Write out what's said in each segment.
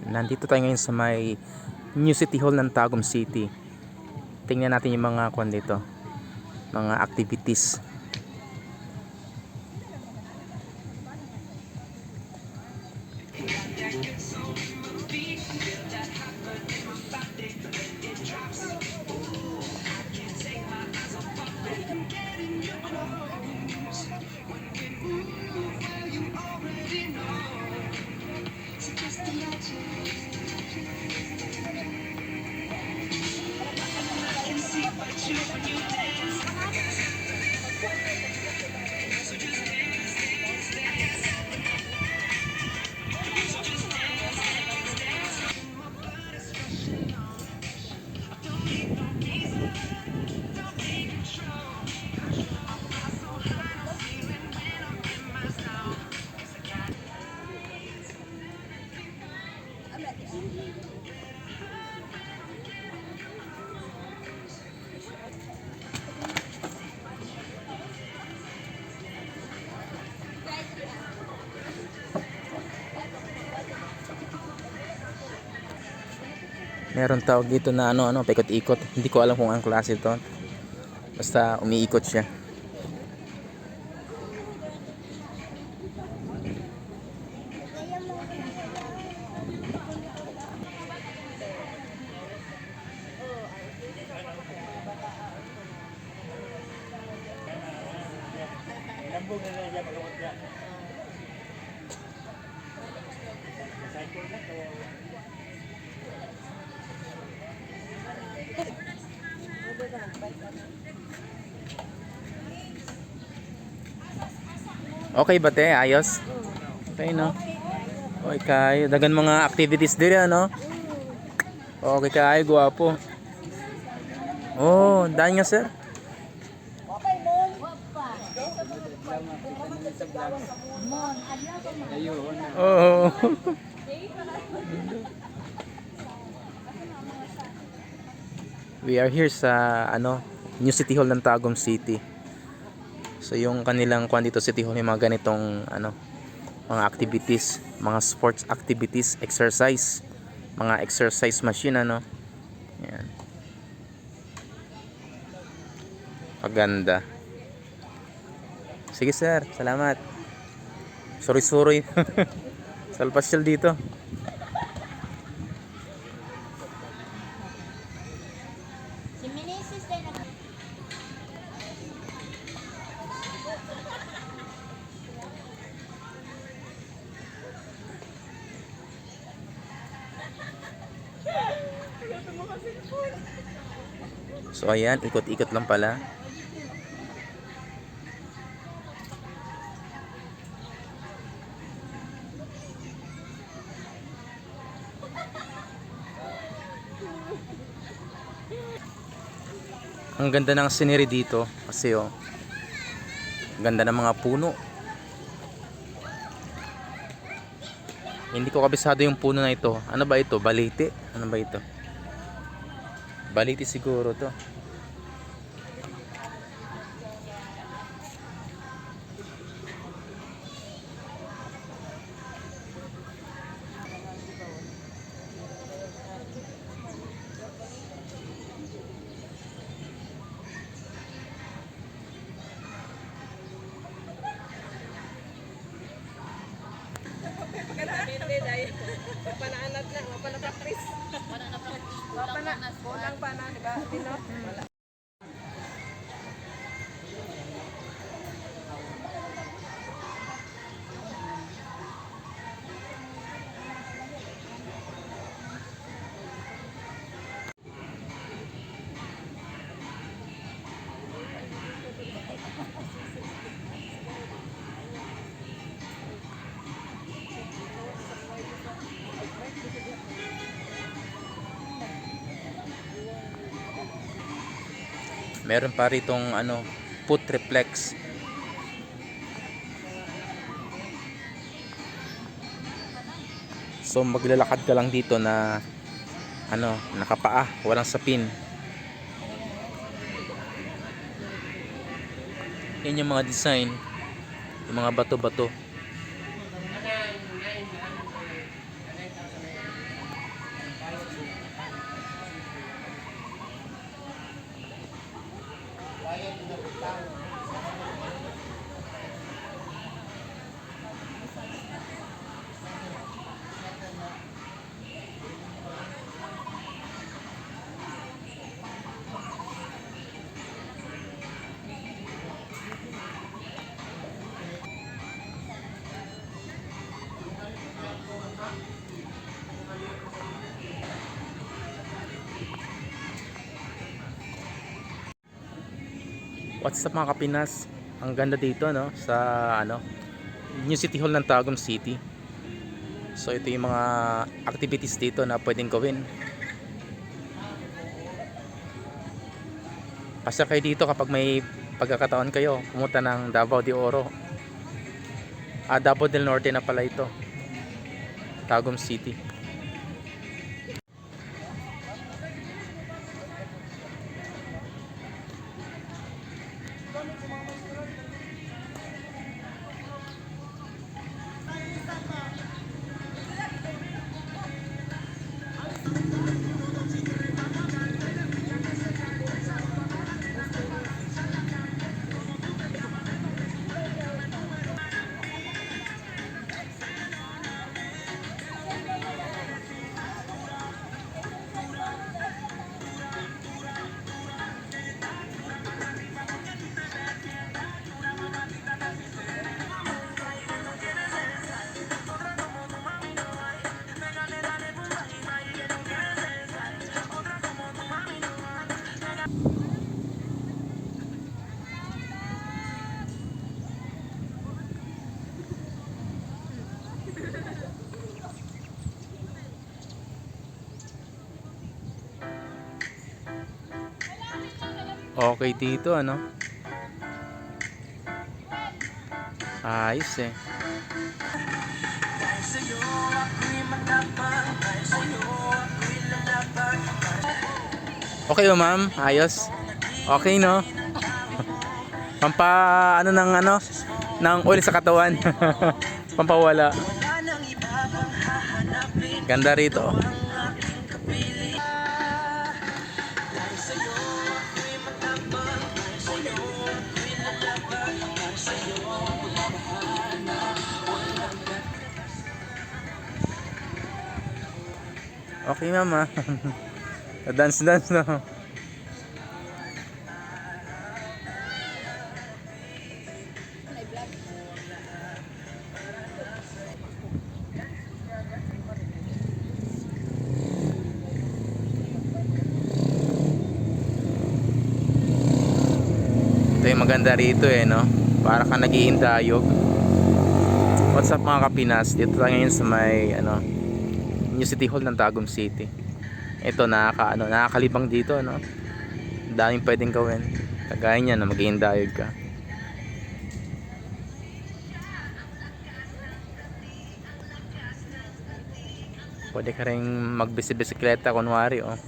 Nandito tayo ngayon sa may New City Hall ng Tagum City. Tingnan natin yung mga kwan dito, mga activities. Meron tawag dito na paikot-ikot. Hindi ko alam kung anong klase ito. Basta umiikot siya. Okay ba te? Ayos? Okay no? Okay kayo. Dagan mga activities diri ano? Okay kayo, guwapo. Oh, dahil nga sir. Oh. We are here sa New City Hall ng Tagum City. So yung kanilang kwan dito City Hall, yung mga ganitong mga activities, mga sports activities, exercise, mga exercise machine Yan. Paganda. Sige sir, salamat. Sorry. Salpasyal dito. So ayan, ikot-ikot lang pala. Ang ganda ng scenery dito kasi ganda ng mga puno. Hindi ko kabisado yung puno na ito. Ano ba ito? Balete? Ano ba ito? Balete siguro to. Panaanat na, mapanapakris. Unang pana, di ba? Wala. Meron pa ritong foot reflex. So maglalakad ka lang dito na nakapaa, walang sapin. Yan yung mga design, yung mga bato-bato. What's up mga Kapinas? Ang ganda dito no sa ano, New City Hall ng Tagum City. So ito yung mga activities dito na pwedeng gawin. Pasya kayo dito kapag may pagkakataon kayo, pumunta ng Davao de Oro. Davao del Norte na pala ito. Tagum City. Okay dito ano. Ayos eh. Okay ba ma'am? Ayos. Okay no? Pampa ano ng ano ng oil sa katawan. Pampawala. Ganda rito. Okay mama. Dance dance no. Ito yung maganda rito eh no. Para ka nag-iindayog. What's up mga Kapinas? Dito tayo ngayon sa may ano New City Hall ng Tagum City. Ito nakakalibang dito no. Daming pwedeng gawin. Kagaya niyan na mag-iindayog ka. Pwede ka rin magbisikleta kunwari oh.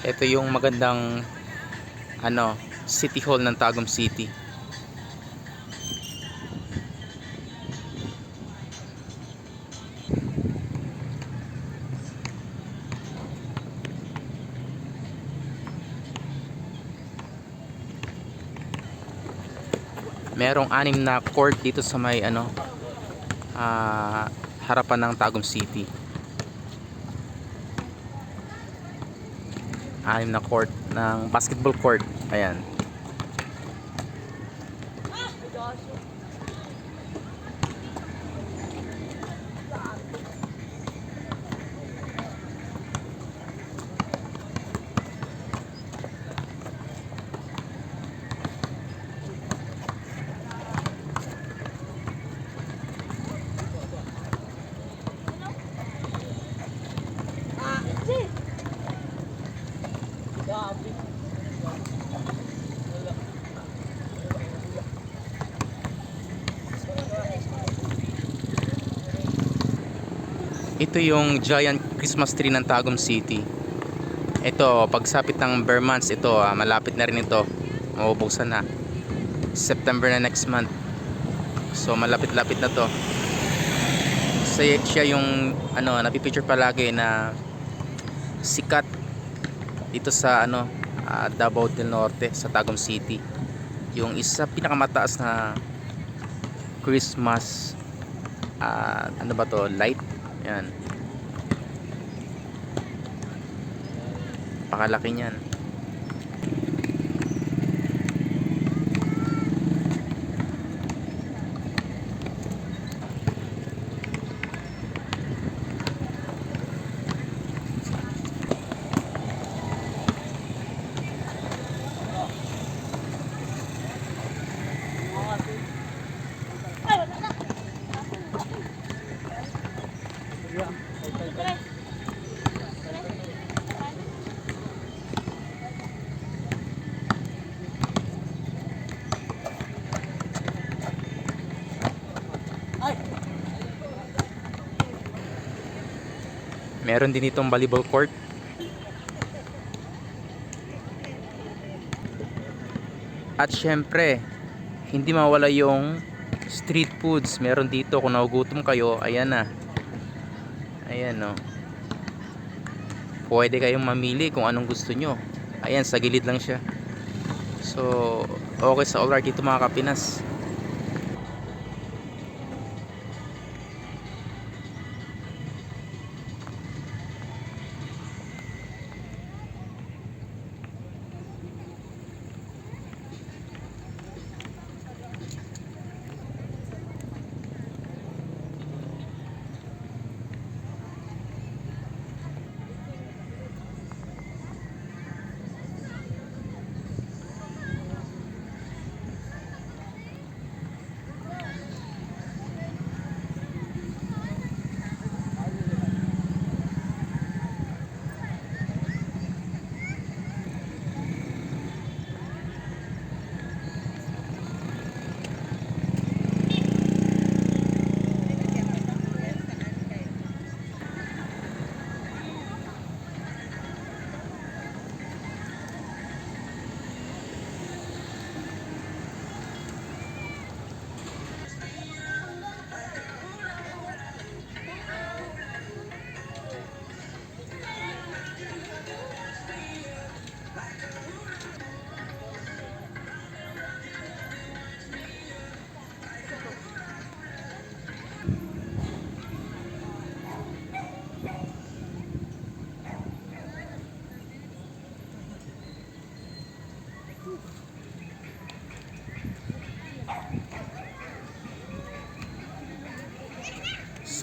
Ito yung magandang ano, City Hall ng Tagum City. Merong 6 na court dito sa may ano harapan ng Tagum City. 6 na court ng basketball court. Ayan. Ito yung giant Christmas tree ng Tagum City. Ito, pagsapit ng bare months, ito, malapit na rin ito. Mabubuksan na. September na next month. So, malapit-lapit na to. Siya yung, napipicture palagi na sikat dito sa, Davao del Norte, sa Tagum City. Yung isa pinakamataas na Christmas, light. Yan. Pakalaki niyan. Meron din itong volleyball court. At syempre, hindi mawala yung street foods. Meron dito, kung nagugutom kayo, ayan na. Ayan, no. Pwede kayong mamili kung anong gusto nyo. Ayan, sa gilid lang siya. So, okay sa all right dito mga Kapinas.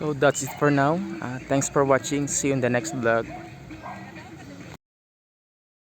So that's it for now. Thanks for watching. See you in the next vlog.